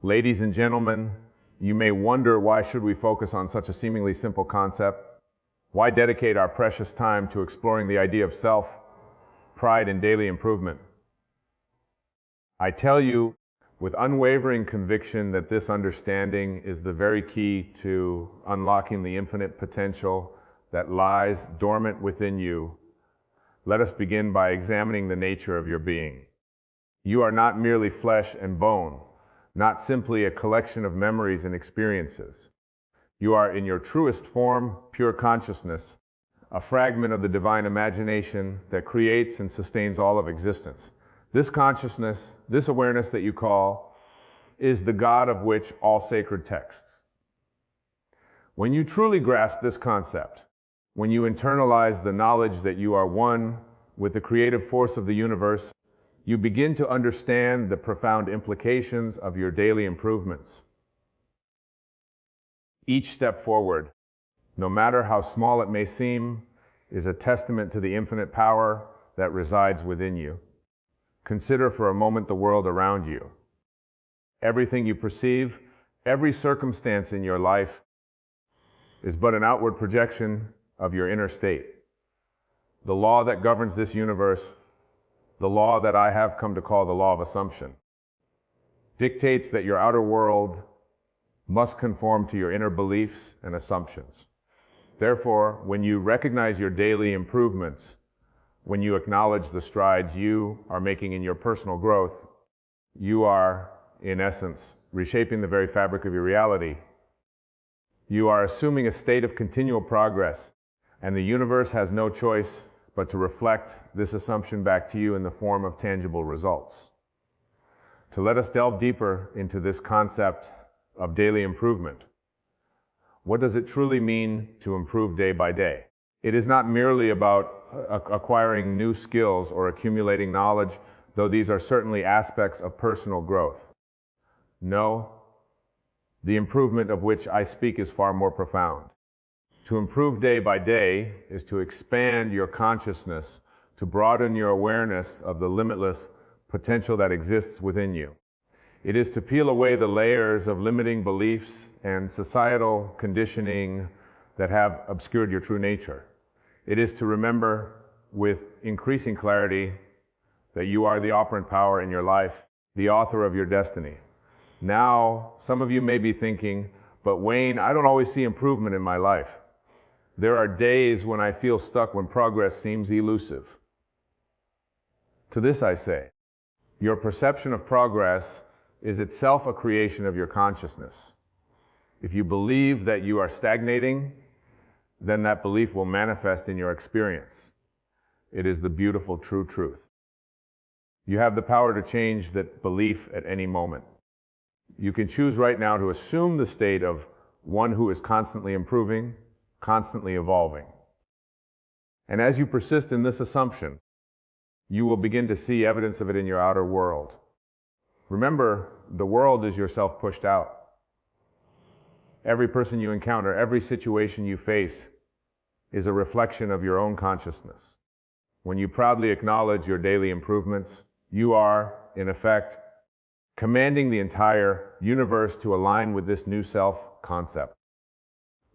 Ladies and gentlemen, you may wonder, why should we focus on such a seemingly simple concept? Why dedicate our precious time to exploring the idea of self, pride, and daily improvement? I tell you with unwavering conviction that this understanding is the very key to unlocking the infinite potential that lies dormant within you. Let us begin by examining the nature of your being. You are not merely flesh and bone, not simply a collection of memories and experiences. You are in your truest form, pure consciousness, a fragment of the divine imagination that creates and sustains all of existence. This consciousness, this awareness that you call, is the God of which all sacred texts. When you truly grasp this concept, when you internalize the knowledge that you are one with the creative force of the universe, you begin to understand the profound implications of your daily improvements. Each step forward, no matter how small it may seem, is a testament to the infinite power that resides within you. Consider for a moment the world around you. Everything you perceive, every circumstance in your life is but an outward projection of your inner state. The law that governs this universe, the law that I have come to call the law of assumption, dictates that your outer world must conform to your inner beliefs and assumptions. Therefore, when you recognize your daily improvements, when you acknowledge the strides you are making in your personal growth, you are, in essence, reshaping the very fabric of your reality. You are assuming a state of continual progress, and the universe has no choice but to reflect this assumption back to you in the form of tangible results. To let us delve deeper into this concept of daily improvement. What does it truly mean to improve day by day? It is not merely about acquiring new skills or accumulating knowledge, though these are certainly aspects of personal growth. No, the improvement of which I speak is far more profound. To improve day by day is to expand your consciousness, to broaden your awareness of the limitless potential that exists within you. It is to peel away the layers of limiting beliefs and societal conditioning that have obscured your true nature. It is to remember with increasing clarity that you are the operant power in your life, the author of your destiny. Now, some of you may be thinking, but Wayne, I don't always see improvement in my life. There are days when I feel stuck, when progress seems elusive. To this I say, your perception of progress is itself a creation of your consciousness. If you believe that you are stagnating, then that belief will manifest in your experience. It is the beautiful, true truth. You have the power to change that belief at any moment. You can choose right now to assume the state of one who is constantly improving, constantly evolving. And as you persist in this assumption, you will begin to see evidence of it in your outer world. Remember, the world is yourself pushed out. Every person you encounter, every situation you face is a reflection of your own consciousness. When you proudly acknowledge your daily improvements, you are, in effect, commanding the entire universe to align with this new self concept.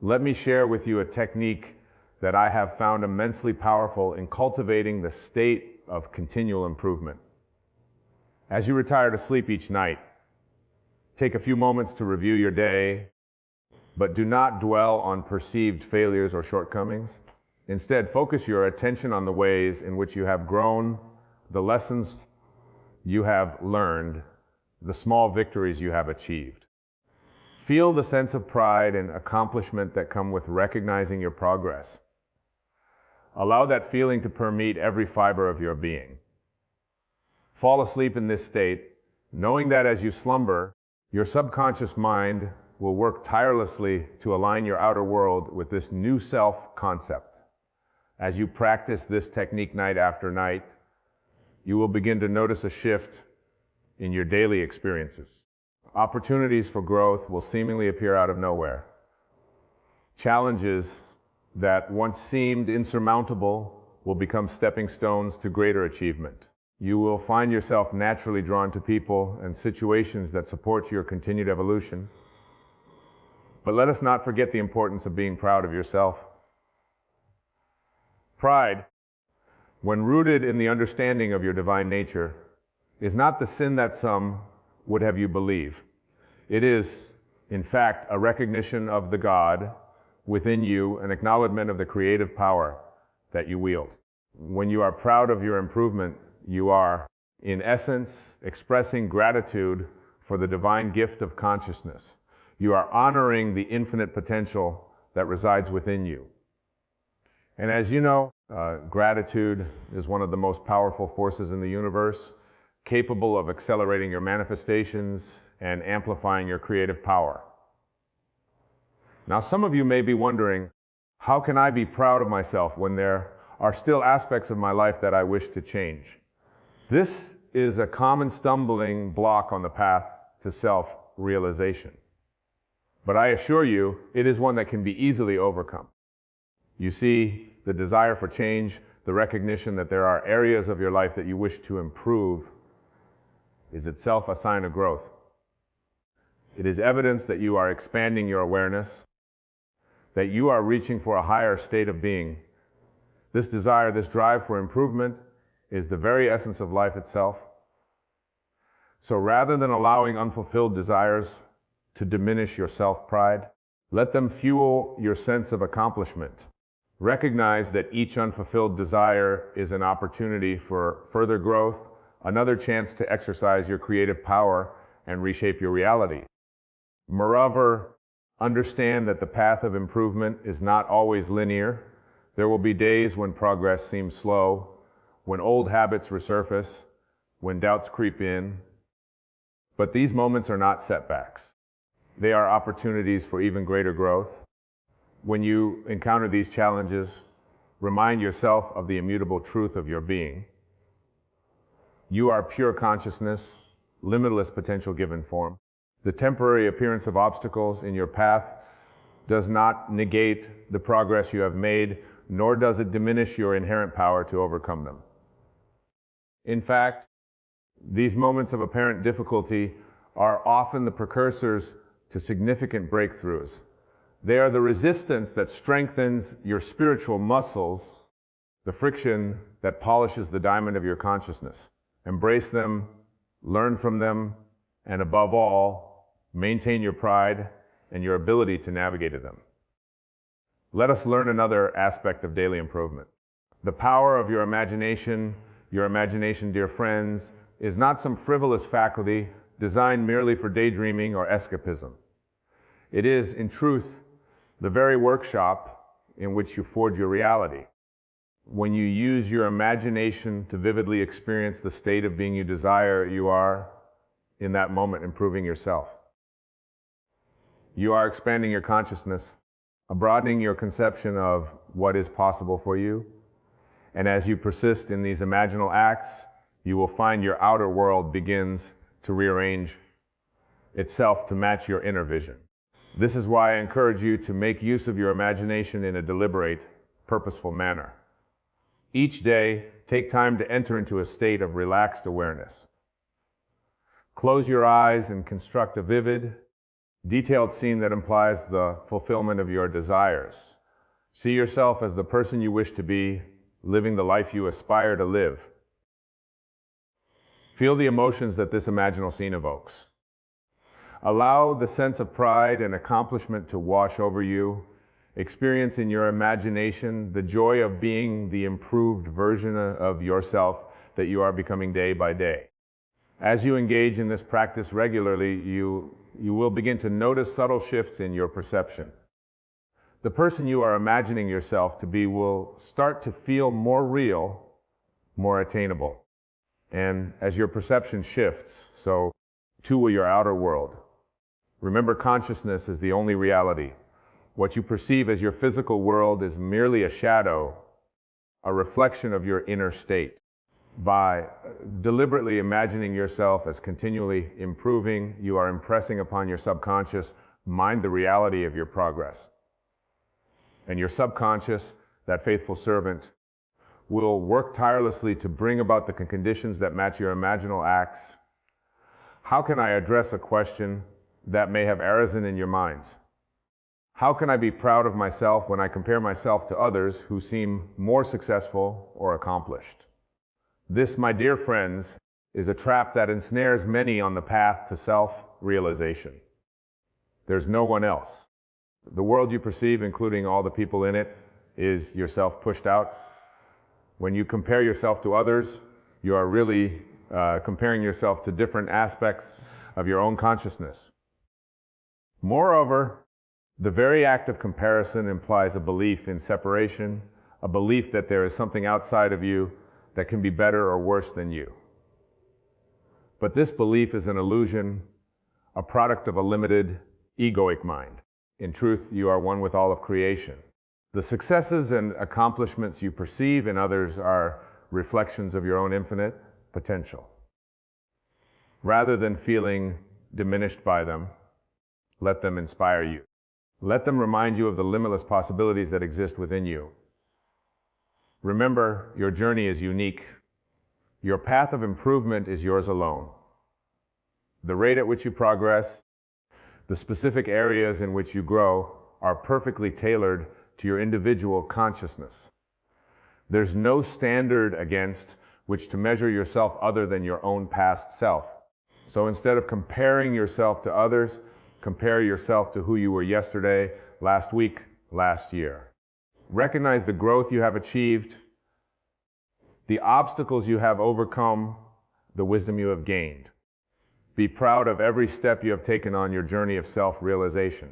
Let me share with you a technique that I have found immensely powerful in cultivating the state of continual improvement. As you retire to sleep each night, take a few moments to review your day, but do not dwell on perceived failures or shortcomings. Instead, focus your attention on the ways in which you have grown, the lessons you have learned, the small victories you have achieved. Feel the sense of pride and accomplishment that come with recognizing your progress. Allow that feeling to permeate every fiber of your being. Fall asleep in this state, knowing that as you slumber, your subconscious mind will work tirelessly to align your outer world with this new self concept. As you practice this technique night after night, you will begin to notice a shift in your daily experiences. Opportunities for growth will seemingly appear out of nowhere. Challenges that once seemed insurmountable will become stepping stones to greater achievement. You will find yourself naturally drawn to people and situations that support your continued evolution. But let us not forget the importance of being proud of yourself. Pride, when rooted in the understanding of your divine nature, is not the sin that some would have you believe. It is, in fact, a recognition of the God within you, an acknowledgement of the creative power that you wield. When you are proud of your improvement, you are, in essence, expressing gratitude for the divine gift of consciousness. You are honoring the infinite potential that resides within you. And as you know, gratitude is one of the most powerful forces in the universe, capable of accelerating your manifestations and amplifying your creative power. Now, some of you may be wondering, how can I be proud of myself when there are still aspects of my life that I wish to change? This is a common stumbling block on the path to self-realization. But I assure you, it is one that can be easily overcome. You see, the desire for change, the recognition that there are areas of your life that you wish to improve, is itself a sign of growth. It is evidence that you are expanding your awareness, that you are reaching for a higher state of being. This desire, this drive for improvement, is the very essence of life itself. So rather than allowing unfulfilled desires to diminish your self-pride, let them fuel your sense of accomplishment. Recognize that each unfulfilled desire is an opportunity for further growth, another chance to exercise your creative power and reshape your reality. Moreover, understand that the path of improvement is not always linear. There will be days when progress seems slow, when old habits resurface, when doubts creep in. But these moments are not setbacks. They are opportunities for even greater growth. When you encounter these challenges, remind yourself of the immutable truth of your being. You are pure consciousness, limitless potential given form. The temporary appearance of obstacles in your path does not negate the progress you have made, nor does it diminish your inherent power to overcome them. In fact, these moments of apparent difficulty are often the precursors to significant breakthroughs. They are the resistance that strengthens your spiritual muscles, the friction that polishes the diamond of your consciousness. Embrace them, learn from them, and above all, maintain your pride and your ability to navigate them. Let us learn another aspect of daily improvement. The power of your imagination, dear friends, is not some frivolous faculty designed merely for daydreaming or escapism. It is, in truth, the very workshop in which you forge your reality. When you use your imagination to vividly experience the state of being you desire, you are, in that moment, improving yourself. You are expanding your consciousness, broadening your conception of what is possible for you. And as you persist in these imaginal acts, you will find your outer world begins to rearrange itself to match your inner vision. This is why I encourage you to make use of your imagination in a deliberate, purposeful manner. Each day, take time to enter into a state of relaxed awareness. Close your eyes and construct a vivid, detailed scene that implies the fulfillment of your desires. See yourself as the person you wish to be, living the life you aspire to live. Feel the emotions that this imaginal scene evokes. Allow the sense of pride and accomplishment to wash over you. Experience in your imagination the joy of being the improved version of yourself that you are becoming day by day. As you engage in this practice regularly, you will begin to notice subtle shifts in your perception. The person you are imagining yourself to be will start to feel more real, more attainable. And as your perception shifts, so too will your outer world. Remember, consciousness is the only reality. What you perceive as your physical world is merely a shadow, a reflection of your inner state. By deliberately imagining yourself as continually improving, you are impressing upon your subconscious mind the reality of your progress. And your subconscious, that faithful servant, will work tirelessly to bring about the conditions that match your imaginal acts, how can I address a question that may have arisen in your minds? How can I be proud of myself when I compare myself to others who seem more successful or accomplished? This, my dear friends, is a trap that ensnares many on the path to self-realization. There's no one else. The world you perceive, including all the people in it, is yourself pushed out. When you compare yourself to others, you are really comparing yourself to different aspects of your own consciousness. Moreover, the very act of comparison implies a belief in separation, a belief that there is something outside of you that can be better or worse than you. But this belief is an illusion, a product of a limited, egoic mind. In truth, you are one with all of creation. The successes and accomplishments you perceive in others are reflections of your own infinite potential. Rather than feeling diminished by them, let them inspire you. Let them remind you of the limitless possibilities that exist within you. Remember, your journey is unique. Your path of improvement is yours alone. The rate at which you progress, the specific areas in which you grow, are perfectly tailored to your individual consciousness. There's no standard against which to measure yourself other than your own past self. So instead of comparing yourself to others, compare yourself to who you were yesterday, last week, last year. Recognize the growth you have achieved, the obstacles you have overcome, the wisdom you have gained. Be proud of every step you have taken on your journey of self-realization.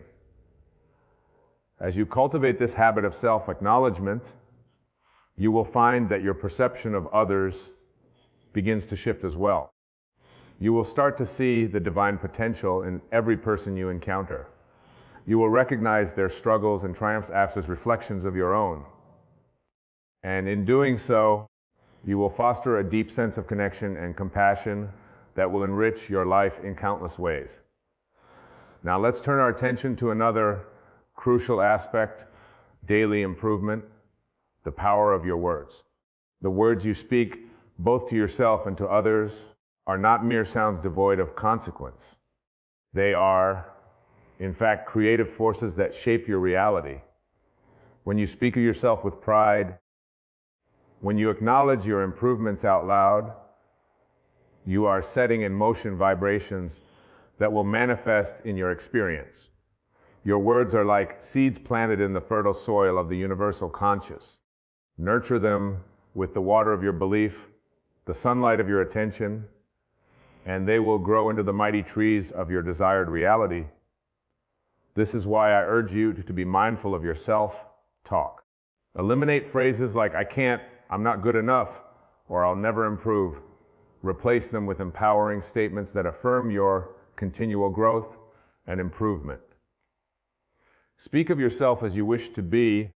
As you cultivate this habit of self-acknowledgement, you will find that your perception of others begins to shift as well. You will start to see the divine potential in every person you encounter. You will recognize their struggles and triumphs as reflections of your own. And in doing so, you will foster a deep sense of connection and compassion that will enrich your life in countless ways. Now let's turn our attention to another crucial aspect, daily improvement, the power of your words. The words you speak, both to yourself and to others, are not mere sounds devoid of consequence. They are, in fact, creative forces that shape your reality. When you speak of yourself with pride, when you acknowledge your improvements out loud, you are setting in motion vibrations that will manifest in your experience. Your words are like seeds planted in the fertile soil of the universal conscious. Nurture them with the water of your belief, the sunlight of your attention, and they will grow into the mighty trees of your desired reality. This is why I urge you to be mindful of your self-talk. Eliminate phrases like, I can't, I'm not good enough, or I'll never improve. Replace them with empowering statements that affirm your continual growth and improvement. Speak of yourself as you wish to be,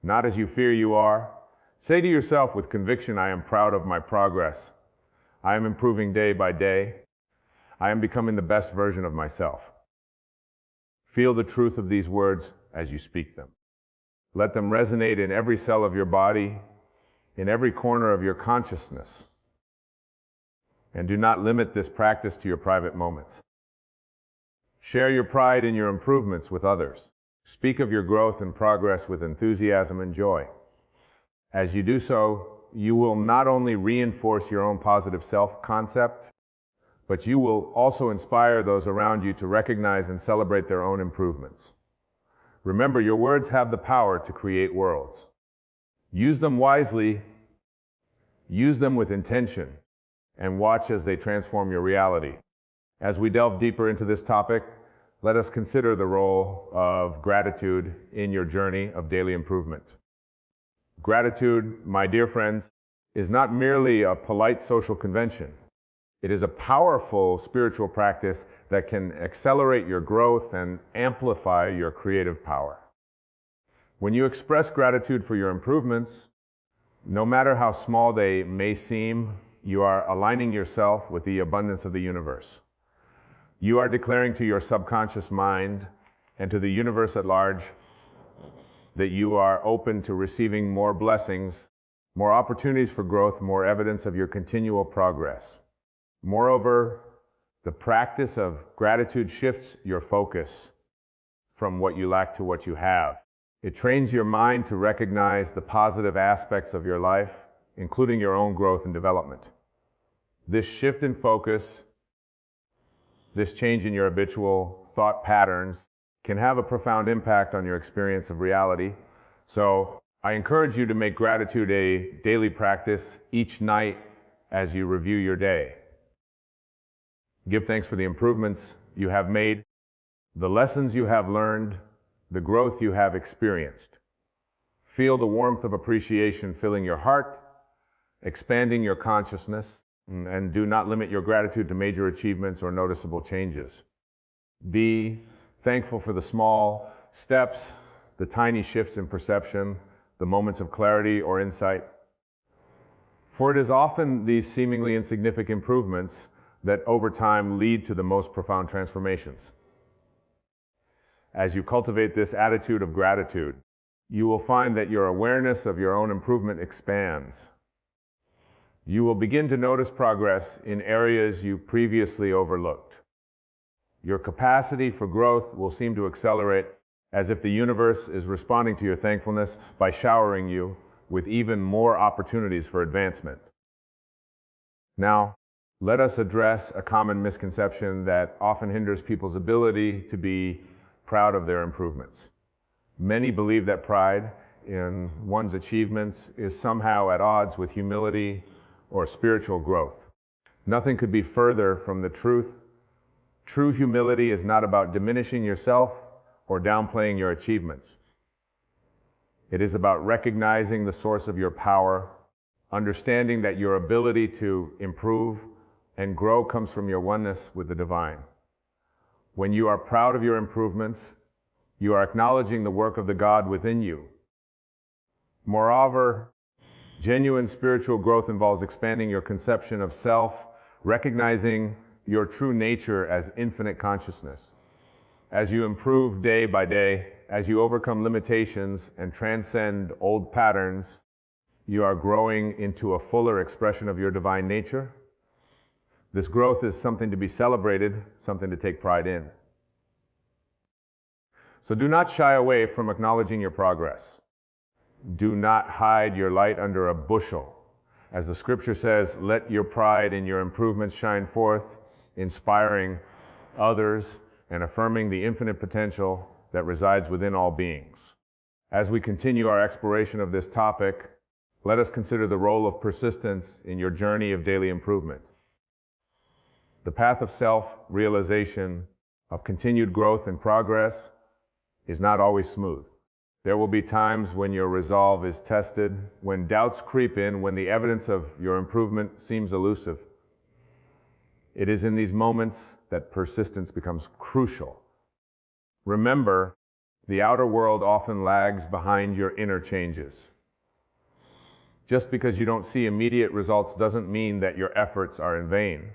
not as you fear you are. Say to yourself with conviction, I am proud of my progress. I am improving day by day. I am becoming the best version of myself. Feel the truth of these words as you speak them. Let them resonate in every cell of your body, in every corner of your consciousness. And do not limit this practice to your private moments. Share your pride in your improvements with others. Speak of your growth and progress with enthusiasm and joy. As you do so, you will not only reinforce your own positive self-concept, but you will also inspire those around you to recognize and celebrate their own improvements. Remember, your words have the power to create worlds. Use them wisely, use them with intention, and watch as they transform your reality. As we delve deeper into this topic, let us consider the role of gratitude in your journey of daily improvement. Gratitude, my dear friends, is not merely a polite social convention. It is a powerful spiritual practice that can accelerate your growth and amplify your creative power. When you express gratitude for your improvements, no matter how small they may seem, you are aligning yourself with the abundance of the universe. You are declaring to your subconscious mind and to the universe at large that you are open to receiving more blessings more opportunities for growth, more evidence of your continual progress. Moreover, the practice of gratitude shifts your focus from what you lack to what you have. It trains your mind to recognize the positive aspects of your life, including your own growth and development. This shift in focus, this change in your habitual thought patterns, can have a profound impact on your experience of reality. So I encourage you to make gratitude a daily practice each night as you review your day. Give thanks for the improvements you have made, the lessons you have learned, the growth you have experienced. Feel the warmth of appreciation filling your heart, expanding your consciousness, and do not limit your gratitude to major achievements or noticeable changes. Be thankful for the small steps, the tiny shifts in perception, the moments of clarity or insight. For it is often these seemingly insignificant improvements that over time lead to the most profound transformations. As you cultivate this attitude of gratitude, you will find that your awareness of your own improvement expands. You will begin to notice progress in areas you previously overlooked. Your capacity for growth will seem to accelerate, as if the universe is responding to your thankfulness by showering you with even more opportunities for advancement. Now, let us address a common misconception that often hinders people's ability to be proud of their improvements. Many believe that pride in one's achievements is somehow at odds with humility or spiritual growth. Nothing could be further from the truth. True humility is not about diminishing yourself or downplaying your achievements. It is about recognizing the source of your power, understanding that your ability to improve and grow comes from your oneness with the divine. When you are proud of your improvements, you are acknowledging the work of the God within you. Moreover, genuine spiritual growth involves expanding your conception of self, recognizing your true nature as infinite consciousness. As you improve day by day, as you overcome limitations and transcend old patterns, you are growing into a fuller expression of your divine nature. This growth is something to be celebrated, something to take pride in. So do not shy away from acknowledging your progress. Do not hide your light under a bushel. As the scripture says, let your pride in your improvements shine forth, inspiring others and affirming the infinite potential that resides within all beings. As we continue our exploration of this topic, let us consider the role of persistence in your journey of daily improvement. The path of self-realization, of continued growth and progress, is not always smooth. There will be times when your resolve is tested, when doubts creep in, when the evidence of your improvement seems elusive. It is in these moments that persistence becomes crucial. Remember, the outer world often lags behind your inner changes. Just because you don't see immediate results doesn't mean that your efforts are in vain.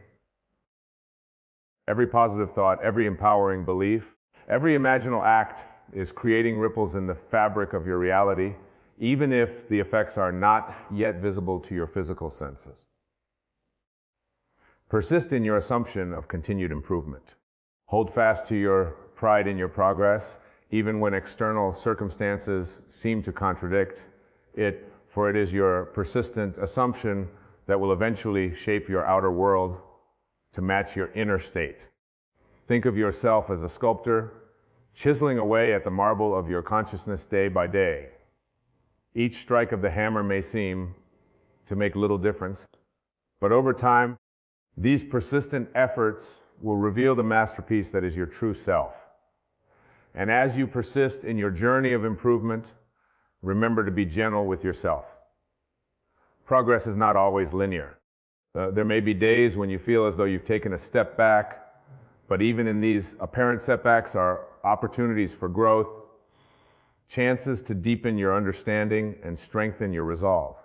Every positive thought, every empowering belief, every imaginal act is creating ripples in the fabric of your reality, even if the effects are not yet visible to your physical senses. Persist in your assumption of continued improvement. Hold fast to your pride in your progress, even when external circumstances seem to contradict it, for it is your persistent assumption that will eventually shape your outer world to match your inner state. Think of yourself as a sculptor, chiseling away at the marble of your consciousness day by day. Each strike of the hammer may seem to make little difference, but over time, these persistent efforts will reveal the masterpiece that is your true self. And as you persist in your journey of improvement, remember to be gentle with yourself. Progress is not always linear. There may be days when you feel as though you've taken a step back, but even in these apparent setbacks are opportunities for growth, chances to deepen your understanding and strengthen your resolve.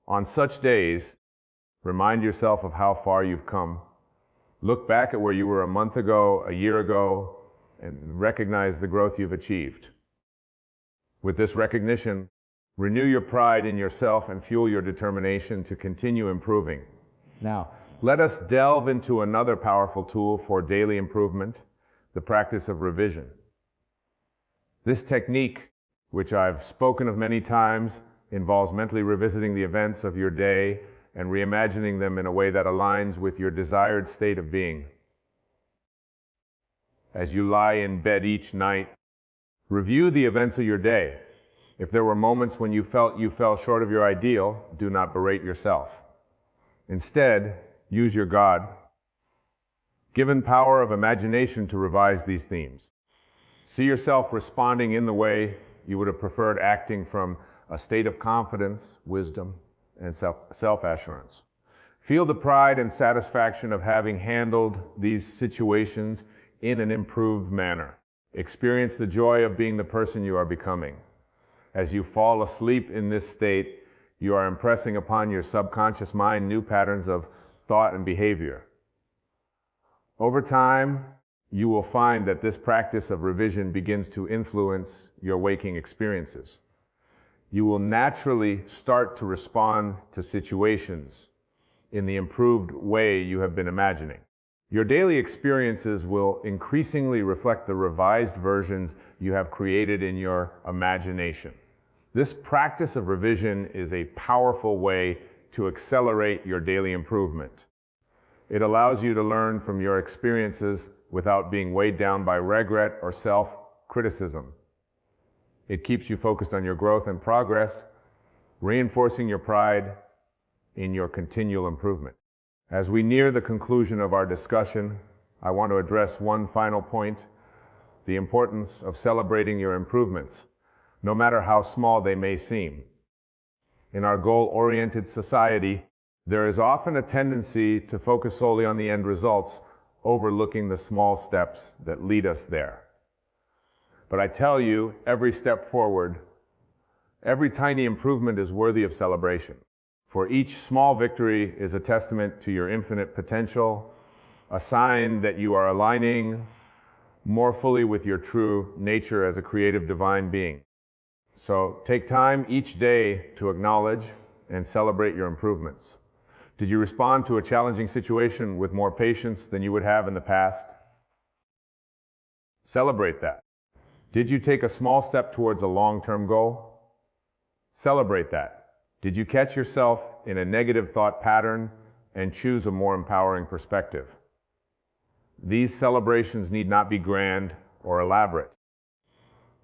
On such days, remind yourself of how far you've come. Look back at where you were a month ago, a year ago, and recognize the growth you've achieved. With this recognition, Renew your pride in yourself and fuel your determination to continue improving. Now, let us delve into another powerful tool for daily improvement, the practice of revision. This technique, which I've spoken of many times, involves mentally revisiting the events of your day and reimagining them in a way that aligns with your desired state of being. As you lie in bed each night, review the events of your day. If there were moments when you felt you fell short of your ideal, do not berate yourself. Instead, use your God-given power of imagination to revise these themes. See yourself responding in the way you would have preferred, acting from a state of confidence, wisdom, and self-assurance. Feel the pride and satisfaction of having handled these situations in an improved manner. Experience the joy of being the person you are becoming. As you fall asleep in this state, you are impressing upon your subconscious mind new patterns of thought and behavior. Over time, you will find that this practice of revision begins to influence your waking experiences. You will naturally start to respond to situations in the improved way you have been imagining. Your daily experiences will increasingly reflect the revised versions you have created in your imagination. This practice of revision is a powerful way to accelerate your daily improvement. It allows you to learn from your experiences without being weighed down by regret or self-criticism. It keeps you focused on your growth and progress, reinforcing your pride in your continual improvement. As we near the conclusion of our discussion, I want to address one final point: the importance of celebrating your improvements, no matter how small they may seem. In our goal-oriented society, there is often a tendency to focus solely on the end results, overlooking the small steps that lead us there. But I tell you, every step forward, every tiny improvement is worthy of celebration. For each small victory is a testament to your infinite potential, a sign that you are aligning more fully with your true nature as a creative divine being. So take time each day to acknowledge and celebrate your improvements. Did you respond to a challenging situation with more patience than you would have in the past? Celebrate that. Did you take a small step towards a long-term goal? Celebrate that. Did you catch yourself in a negative thought pattern and choose a more empowering perspective? These celebrations need not be grand or elaborate.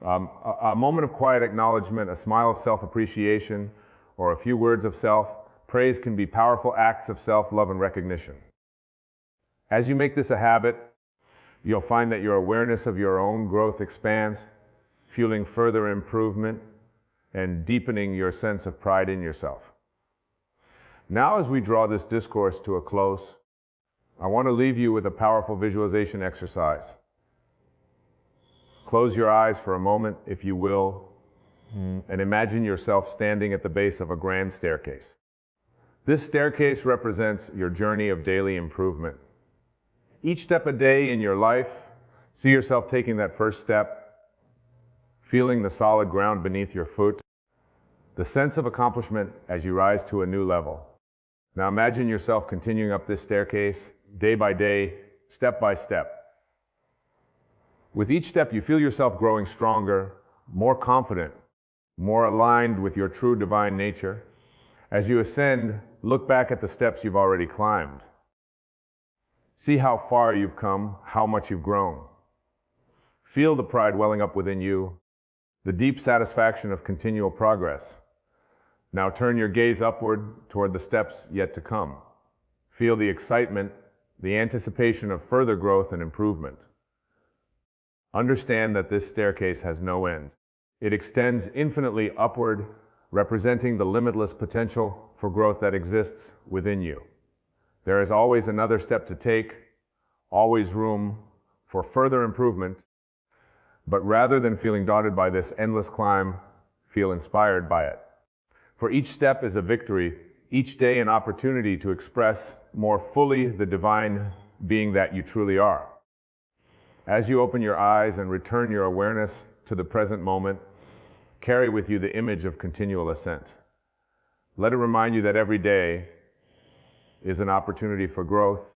A moment of quiet acknowledgement, a smile of self-appreciation, or a few words of self-praise can be powerful acts of self-love and recognition. As you make this a habit, you'll find that your awareness of your own growth expands, fueling further improvement and deepening your sense of pride in yourself. Now, as we draw this discourse to a close, I want to leave you with a powerful visualization exercise. Close your eyes for a moment, if you will, and imagine yourself standing at the base of a grand staircase. This staircase represents your journey of daily improvement. Each step a day in your life, see yourself taking that first step, feeling the solid ground beneath your foot, the sense of accomplishment as you rise to a new level. Now imagine yourself continuing up this staircase, day by day, step by step. With each step, you feel yourself growing stronger, more confident, more aligned with your true divine nature. As you ascend, look back at the steps you've already climbed. See how far you've come, how much you've grown. Feel the pride welling up within you, the deep satisfaction of continual progress. Now turn your gaze upward toward the steps yet to come. Feel the excitement, the anticipation of further growth and improvement. Understand that this staircase has no end. It extends infinitely upward, representing the limitless potential for growth that exists within you. There is always another step to take, always room for further improvement, but rather than feeling daunted by this endless climb, feel inspired by it. For each step is a victory, each day an opportunity to express more fully the divine being that you truly are. As you open your eyes and return your awareness to the present moment, carry with you the image of continual ascent. Let it remind you that every day is an opportunity for growth,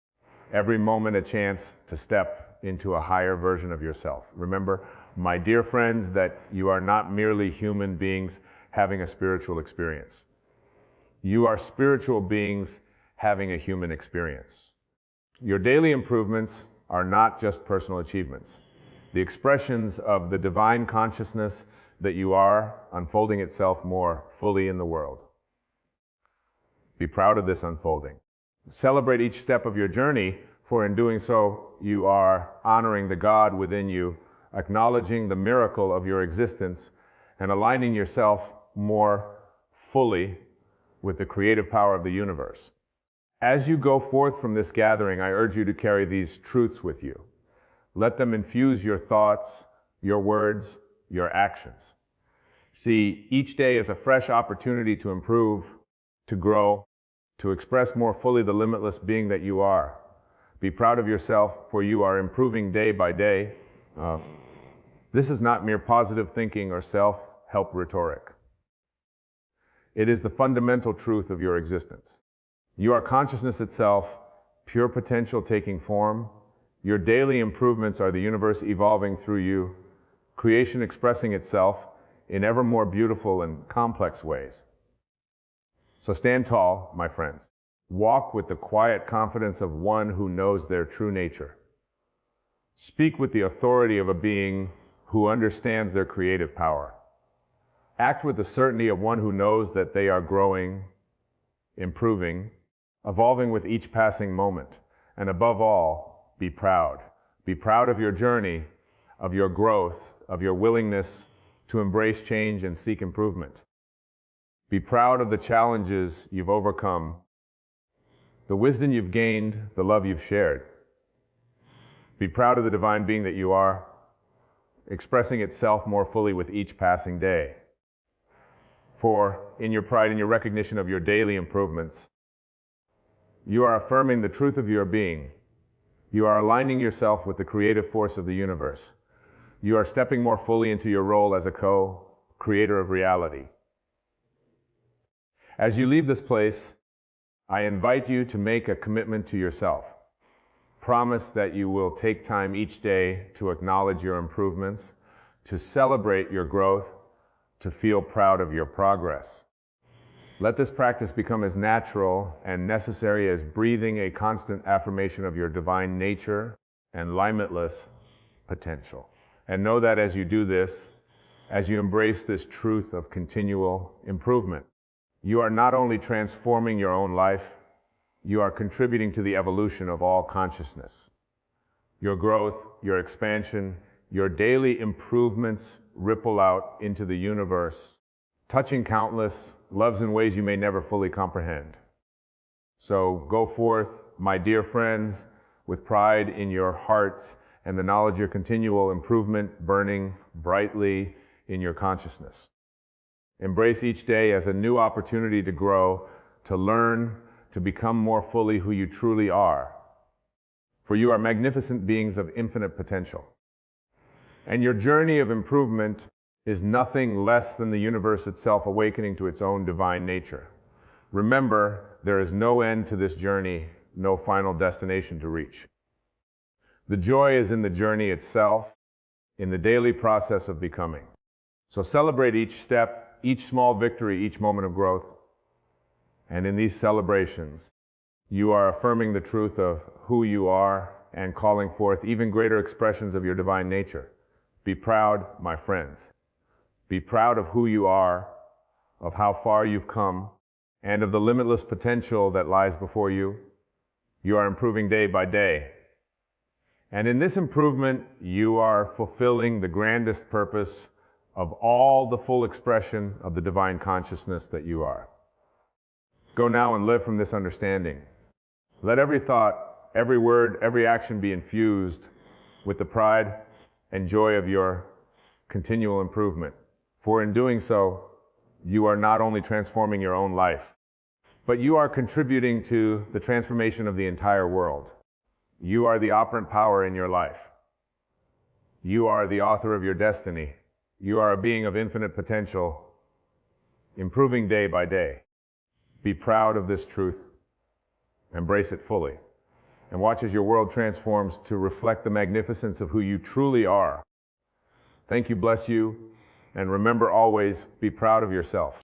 every moment a chance to step into a higher version of yourself. Remember, my dear friends, that you are not merely human beings having a spiritual experience. You are spiritual beings having a human experience. Your daily improvements are not just personal achievements. The expressions of the divine consciousness that you are unfolding itself more fully in the world. Be proud of this unfolding. Celebrate each step of your journey, for in doing so, you are honoring the God within you, acknowledging the miracle of your existence, and aligning yourself more fully with the creative power of the universe. As you go forth from this gathering, I urge you to carry these truths with you. Let them infuse your thoughts, your words, your actions. See each day as a fresh opportunity to improve, to grow, to express more fully the limitless being that you are. Be proud of yourself, for you are improving day by day. This is not mere positive thinking or self-help rhetoric. It is the fundamental truth of your existence. You are consciousness itself, pure potential taking form. Your daily improvements are the universe evolving through you, creation expressing itself in ever more beautiful and complex ways. So stand tall, my friends. Walk with the quiet confidence of one who knows their true nature. Speak with the authority of a being who understands their creative power. Act with the certainty of one who knows that they are growing, improving, evolving with each passing moment. And above all, be proud. Be proud of your journey, of your growth, of your willingness to embrace change and seek improvement. Be proud of the challenges you've overcome, the wisdom you've gained, the love you've shared. Be proud of the divine being that you are, expressing itself more fully with each passing day. For in your pride and your recognition of your daily improvements, you are affirming the truth of your being. You are aligning yourself with the creative force of the universe. You are stepping more fully into your role as a co-creator of reality. As you leave this place, I invite you to make a commitment to yourself. Promise that you will take time each day to acknowledge your improvements, to celebrate your growth, to feel proud of your progress. Let this practice become as natural and necessary as breathing a constant affirmation of your divine nature and limitless potential. And know that as you do this, as you embrace this truth of continual improvement, you are not only transforming your own life, you are contributing to the evolution of all consciousness. Your growth, your expansion, your daily improvements ripple out into the universe, touching countless loves in ways you may never fully comprehend. So go forth, my dear friends, with pride in your hearts and the knowledge of your continual improvement burning brightly in your consciousness. Embrace each day as a new opportunity to grow, to learn, to become more fully who you truly are. For you are magnificent beings of infinite potential. And your journey of improvement is nothing less than the universe itself awakening to its own divine nature. Remember, there is no end to this journey, no final destination to reach. The joy is in the journey itself, in the daily process of becoming. So celebrate each step, each small victory, each moment of growth. And in these celebrations, you are affirming the truth of who you are and calling forth even greater expressions of your divine nature. Be proud, my friends. Be proud of who you are, of how far you've come, and of the limitless potential that lies before you. You are improving day by day. And in this improvement, you are fulfilling the grandest purpose of all the full expression of the divine consciousness that you are. Go now and live from this understanding. Let every thought, every word, every action be infused with the pride and joy of your continual improvement. For in doing so, you are not only transforming your own life, but you are contributing to the transformation of the entire world. You are the operant power in your life. You are the author of your destiny. You are a being of infinite potential, improving day by day. Be proud of this truth. Embrace it fully. And watch as your world transforms to reflect the magnificence of who you truly are. Thank you, bless you, and remember always, be proud of yourself.